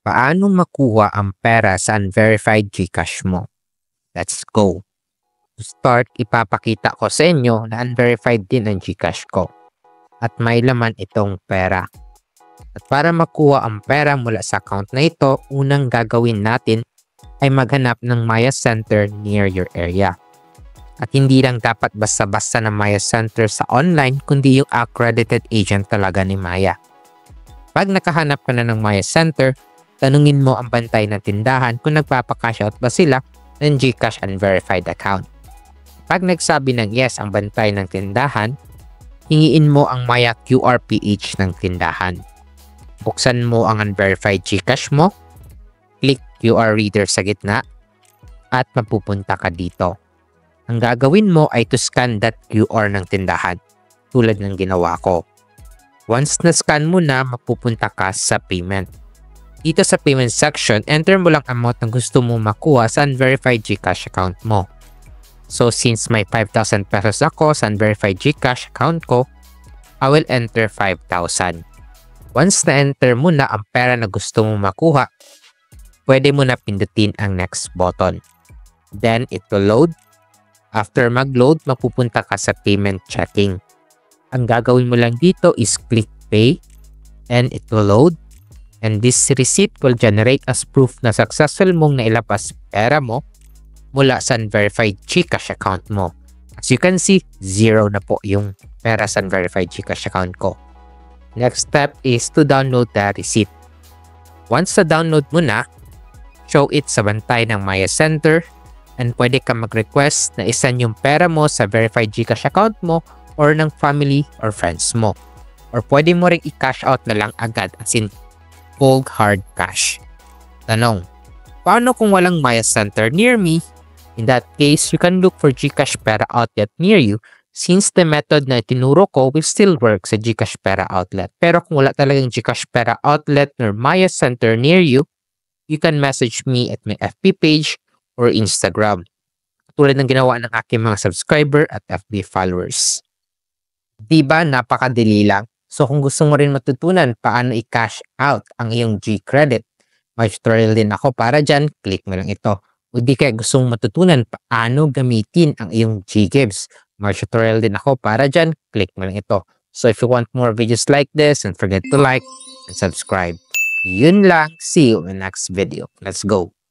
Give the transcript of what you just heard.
Paano makuha ang pera sa unverified GCash mo? Let's go. To start, ipapakita ko sa inyo na unverified din ang GCash ko. At may laman itong pera. At para makuha ang pera mula sa account na ito, unang gagawin natin ay maghanap ng Maya Center near your area. At hindi lang dapat basta-basta na Maya Center sa online, kundi yung accredited agent talaga ni Maya. Pag nakahanap ka na ng Maya Center, tanungin mo ang bantay ng tindahan kung nagpapakash out ba sila ng GCash unverified account. Pag nagsabi ng yes ang bantay ng tindahan, hingiin mo ang Maya QRPH ng tindahan. Buksan mo ang unverified GCash mo, click QR reader sa gitna, at mapupunta ka dito. Ang gagawin mo ay to scan that QR ng tindahan, tulad ng ginawa ko. Once na-scan mo na, mapupunta ka sa payment. Dito sa payment section, enter mo lang amount na gusto mo makuha sa unverified GCash account mo. So since may 5,000 pesos ako sa unverified GCash account ko, I will enter 5,000. Once na-enter mo na ang pera na gusto mo makuha, pwede mo na pindutin ang next button. Then it will load. After mag-load, mapupunta ka sa payment checking. Ang gagawin mo lang dito is click pay and it will load. And this receipt will generate as proof na successful mong nailabas pera mo mula sa unverified GCash account mo. As you can see, 0 na po yung pera sa unverified GCash account ko. Next step is to download the receipt. Once na download mo na, show it sa bantay ng Maya Center and pwede ka mag-request na isend yung pera mo sa verified GCash account mo or ng family or friends mo. Or pwede mo ring i-cash out na lang agad as in cold hard cash. Tanong, paano kung walang Maya Center near me? In that case, you can look for GCash Pera Outlet near you since the method na tinuro ko will still work sa GCash Pera Outlet. Pero kung wala talagang GCash Pera Outlet or Maya Center near you, you can message me at my FB page or Instagram. Tulad ng ginawa ng aking mga subscriber at FB followers. Diba napakadali lang? So kung gusto mo rin matutunan paano i-cash out ang iyong G-Credit, may tutorial din ako para dyan, click mo lang ito. O di kaya gusto mong matutunan paano gamitin ang iyong G-Gives, may tutorial din ako para dyan, click mo lang ito. So if you want more videos like this, don't forget to like and subscribe. Yun lang, see you in the next video. Let's go!